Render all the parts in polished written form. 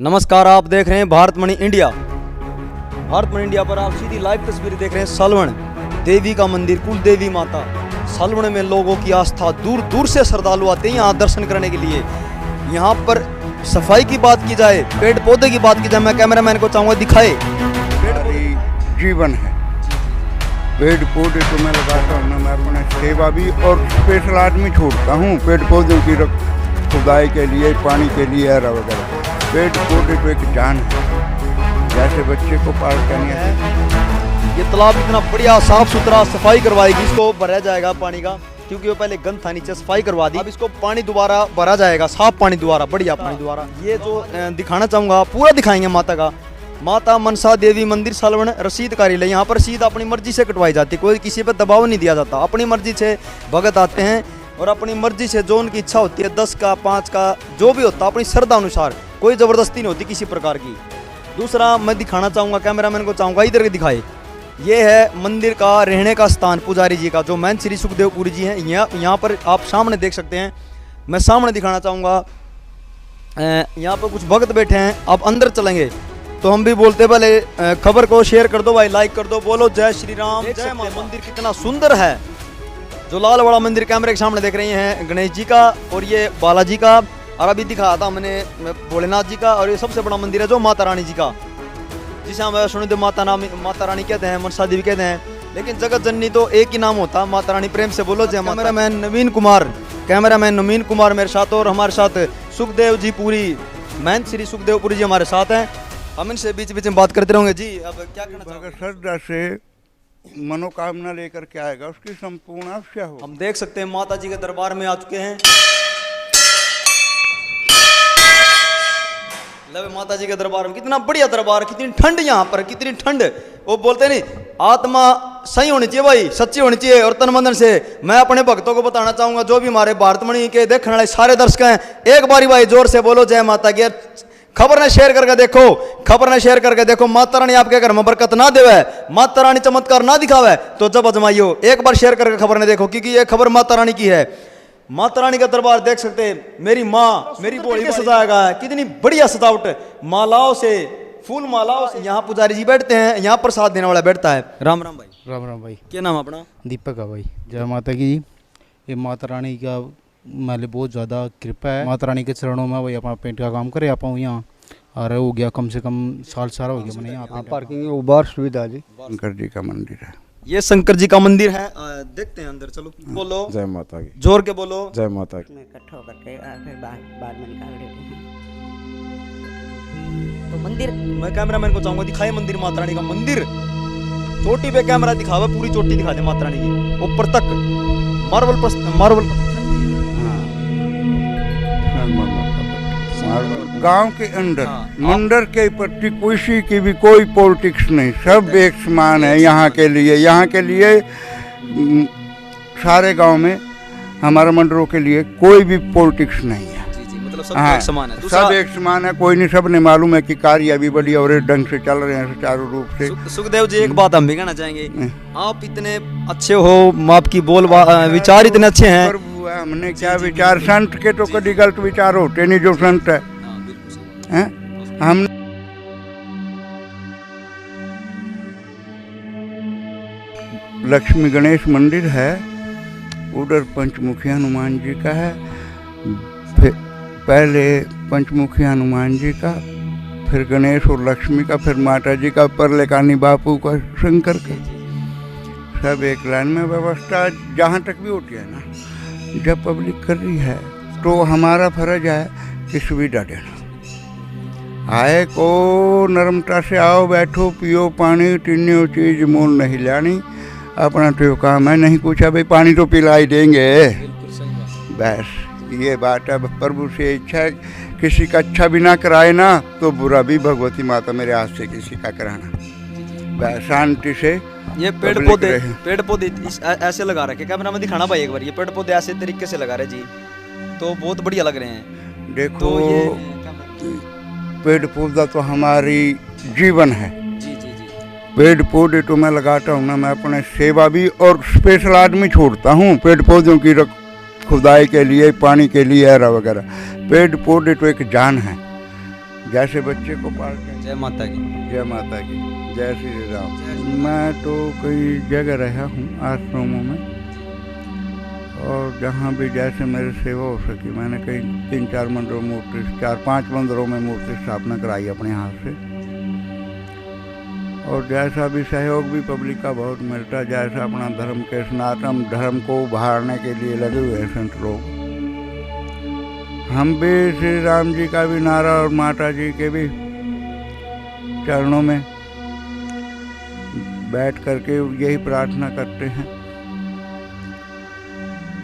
नमस्कार, आप देख रहे हैं भारत मणि इंडिया। भारत मणि इंडिया पर आप सीधी लाइव तस्वीर देख रहे हैं। सलवण देवी का मंदिर, कुल देवी माता। सलवण में लोगों की आस्था, दूर दूर से श्रद्धालु आते हैं यहाँ दर्शन करने के लिए। यहाँ पर सफाई की बात की जाए, पेड़ पौधे की बात की जाए, मैं कैमरामैन को चाहूँगा दिखाए। जीवन है, पेड़ पौधे तो मैं लगाता हूँ ना, मैं अपना सेवा भी और स्पेशल आदमी छोड़ता हूँ पेड़ पौधों की खुदाई के लिए, पानी के लिए वगैरह। पेड़ पौधे तो एक जान है, जैसे बच्चे को पाल करनी है। ये तालाब इतना बढ़िया साफ सुथरा, सफाई करवाएगी, इसको भरा जाएगा पानी का, क्योंकि वो पहले गंद था नीचे, सफाई करवा दी। अब इसको पानी दोबारा भरा जाएगा, साफ पानी दोबारा, बढ़िया पानी दोबारा। ये जो दिखाना चाहूँगा पूरा दिखाएंगे माता का। माता मनसा देवी मंदिर सलवण रसीद कार्यालय। यहाँ पर रसीद अपनी मर्जी से कटवाई जाती है, कोई किसी पर दबाव नहीं दिया जाता। अपनी मर्जी से भगत आते हैं और अपनी मर्जी से जो उनकी इच्छा होती है, 10 का 5 का जो भी होता है, अपनी श्रद्धा अनुसार, कोई ज़बरदस्ती नहीं होती किसी प्रकार की। दूसरा मैं दिखाना चाहूँगा, कैमरामैन को चाहूँगा इधर के दिखाए। ये है मंदिर का रहने का स्थान पुजारी जी का, जो महंत श्री सुखदेवपुरी जी हैं। यहाँ पर आप सामने देख सकते हैं। मैं सामने दिखाना चाहूँगा, यहाँ पर कुछ भक्त बैठे हैं। अब अंदर चलेंगे तो हम भी बोलते, पहले खबर को शेयर कर दो भाई, लाइक कर दो, बोलो जय श्री राम, जय मां। मंदिर कितना सुंदर है, जो लाल बड़ा मंदिर कैमरे के सामने देख रही हैं, गणेश जी का, और ये बालाजी का, और अभी दिखाया था हमने भोलेनाथ जी का, और ये सबसे बड़ा मंदिर है जो माता रानी जी का, जिसे हम सुनिधि माता रानी कहते हैं, मनसा देवी कहते हैं। लेकिन जगत जननी तो एक ही नाम होता है, माता रानी। प्रेम से बोलो जय माता। कैमरामैन नवीन कुमार मेरे साथ, और हमारे साथ सुखदेव जी पुरी, महंत श्री सुखदेवपुरी जी हमारे साथ हैं। हम इनसे बीच बीच में बात करते रहेंगे। जी अब क्या कहना चाहोगे? श्रद्धा से मनोकामना लेकर के आएगा, उसकी संपूर्ण आवश्यक हो। हम देख सकते हैं माता जी के दरबार में आ चुके हैं। लवे माता जी के दरबार में, कितना बढ़िया दरबार, कितनी ठंड यहाँ पर, कितनी ठंड। वो बोलते नहीं, आत्मा सही होनी चाहिए भाई, सच्ची होनी चाहिए और तन मन से। मैं अपने भक्तों को बताना चाहूंगा, जो भी हमारे भारत मणि के देखने वाले सारे दर्शक हैं, एक बारी भाई जोर से बोलो जय माता की। खबर ने शेयर करके देखो, खबर ने शेयर करके देखो। माता रानी आपके घर में बरकत ना देवे, माता रानी चमत्कार ना दिखावे, तो जब अजमाइयो एक बार शेयर करके खबर ने देखो, क्योंकि ये खबर माता रानी की है। माता रानी का दरबार देख सकते हैं। मेरी माँ, मेरी बोली के सजाया गया है, कितनी बढ़िया सजावट, मालाओं से, फूल मालाओं से। यहाँ पुजारी जी बैठते हैं, यहाँ प्रसाद देने वाला बैठता है। राम राम भाई। राम राम भाई। क्या नाम अपना? दीपक है भाई। जय माता की। ये माता रानी का माले बहुत ज़्यादा कृपा है। माता रानी के चरणों में वही अपना पेंट का काम करे। आप यहाँ आ रहे हो गया, कम से कम साल सारा हो गया मैंने यहाँ पार्किंग की उबार सुविधा जी। शंकर जी का मंदिर है, ये शंकर जी का मंदिर है। देखते हैं अंदर, चलो बोलो जय माता की, जोर के बोलो जय माता की। इकट्ठा होकर के फिर बाद में निकाल देते हैं। तो मंदिर, मैं कैमरामैन को चाहूंगा दिखाए मंदिर, माता रानी का मंदिर। चोटी पे कैमरा दिखावे, पूरी चोटी दिखा दे माता रानी की, ऊपर तक मार्बल गांव के अंदर मंदिर के प्रति किसी की भी कोई पॉलिटिक्स नहीं, सब एक समान है। यहाँ के लिए सारे गांव में हमारे मंदिरों के लिए कोई भी पॉलिटिक्स नहीं है। मतलब सब एक समान है, सब एक समान है, कोई नहीं। सब ने मालूम है कि कार्य भी बढ़िया और ढंग से चल रहे हैं सुचारू रूप से। सुखदेव जी, एक बात हम भी कहना चाहेंगे, आप इतने अच्छे हो, आपकी विचार इतने अच्छे हैं। हमने क्या विचार, संत के तो कभी गलत विचार होते नहीं, जो संत है। हम लक्ष्मी गणेश मंदिर है, उधर पंचमुखी हनुमान जी का है। फिर पहले पंचमुखी हनुमान जी का, फिर गणेश और लक्ष्मी का, फिर माता जी का, परले कानी बापू का, शंकर का, सब एक लाइन में व्यवस्था जहाँ तक भी होती है ना। जब पब्लिक कर रही है तो हमारा फर्ज है कि सुविधा देना। आए को नर्मता से आओ, बैठो, पियो पानी, तीनों चीज मोल नहीं लानी। अपना तो काम है, नहीं पूछा भाई पानी तो पिला ही देंगे, बस ये बात है। प्रभु से इच्छा है किसी का अच्छा भी ना कराए ना, तो बुरा भी भगवती माता मेरे हाथ से किसी का कराना, बस शांति से। ये पेड़ पौधे ऐसे लगा रखे, कैमरा में दिखाना भाई एक बार। ये पेड़ पौधे ऐसे तरीके से लगा रहे जी, तो बहुत बढ़िया लग रहे हैं। देखो तो ये पेड़ पौधा तो हमारी जीवन है। जी जी जी। पेड़ पौधे तो मैं लगाता हूँ ना, मैं अपने सेवा भी और स्पेशल आदमी छोड़ता हूँ पेड़ पौधों की खुदाई के लिए, पानी के लिए वगैरह। पेड़ पौधे तो एक जान है, जैसे बच्चे को पालते हैं। जय माता की। जय माता की, जय श्री राम। मैं तो कई जगह रहा हूँ आश्रमों में, और जहाँ भी जैसे मेरी सेवा हो सकी मैंने कई 3-4 मंदिरों मूर्ति 4-5 मंदिरों में मूर्ति स्थापना कराई अपने हाथ से। और जैसा भी सहयोग भी पब्लिक का बहुत मिलता, जैसा अपना धर्म के सनातन धर्म को उभारने के लिए लगे हुए हैं संत लोग। हम भी श्री राम जी का भी नारा और माता जी के भी चरणों में बैठ करके यही प्रार्थना करते हैं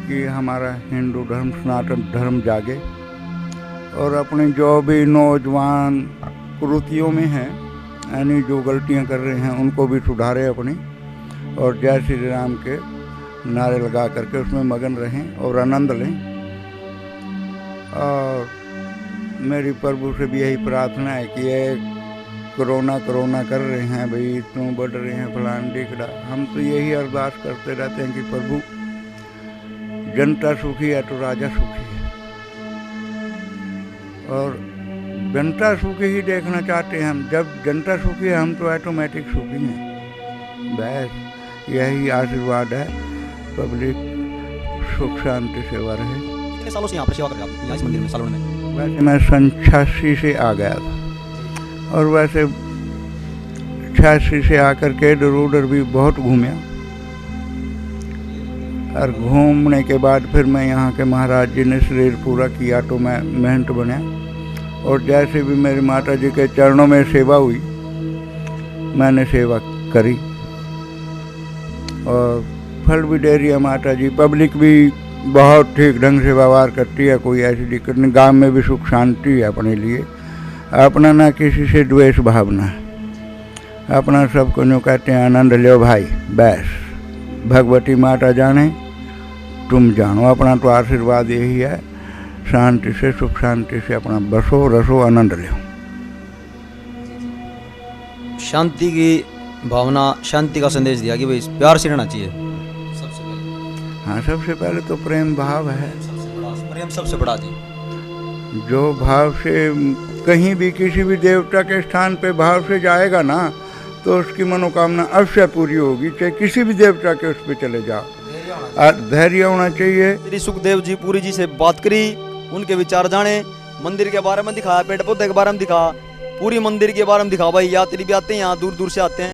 कि हमारा हिंदू धर्म सनातन धर्म जागे, और अपने जो भी नौजवान कुरीतियों में हैं, यानी जो गलतियां कर रहे हैं, उनको भी सुधारे अपनी, और जय श्री राम के नारे लगा करके उसमें मगन रहें और आनंद लें। और मेरी प्रभु से भी यही प्रार्थना है कि ये कोरोना कर रहे हैं भाई, क्यों बढ़ रहे हैं फलान ढिकड़ा, हम तो यही अरदास करते रहते हैं कि प्रभु जनता सुखी है तो राजा सुखी है, और जनता सुखी ही देखना चाहते हैं हम। जब जनता सुखी है हम तो ऑटोमेटिक सुखी हैं। बस यही आशीर्वाद है, पब्लिक सुख शांति सेवा रहे। कितने सालों से यहाँ पर सेवा कर रहे हैं आप इस मंदिर में, सालों में? वैसे मैं 86 से आ गया था, और वैसे 86 से आकर के इधर उधर भी बहुत घूमया, और घूमने के बाद फिर मैं यहाँ के महाराज जी ने शरीर पूरा किया तो मैं महंत बना, और जैसे भी मेरी माता जी के चरणों में सेवा हुई मैंने सेवा करी, और फल भी दे रही है माता जी। पब्लिक भी बहुत ठीक ढंग से व्यवहार करती है, कोई ऐसी दिक्कत नहीं। गांव में भी सुख शांति है अपने लिए, अपना ना किसी से द्वेष भावना है, अपना सबको यूँ कहते हैं आनंद लो भाई, बस भगवती माता जाने तुम जानो। अपना तो आशीर्वाद यही है, शांति से सुख शांति से अपना बसो रसो आनंद लो। शांति की भावना, शांति का संदेश दिया कि भाई प्यार से रहना चाहिए सबसे पहले। हाँ, सबसे पहले तो प्रेम भाव है, प्रेम सबसे बड़ा जी। जो भाव से कहीं भी किसी भी देवता के स्थान पे भाव से जाएगा ना तो उसकी मनोकामना अवश्य पूरी होगी, चाहे किसी भी देवता के उस पर चले जाओ। धैर्य होना चाहिए। श्री सुखदेव जी पुरी जी से बात करी, उनके विचार जाने, मंदिर के बारे में दिखाया, पेड़ पौधे के बारे में दिखा, पूरी मंदिर के बारे में दिखा। भाई यात्री भी आते हैं यहाँ, दूर दूर से आते हैं।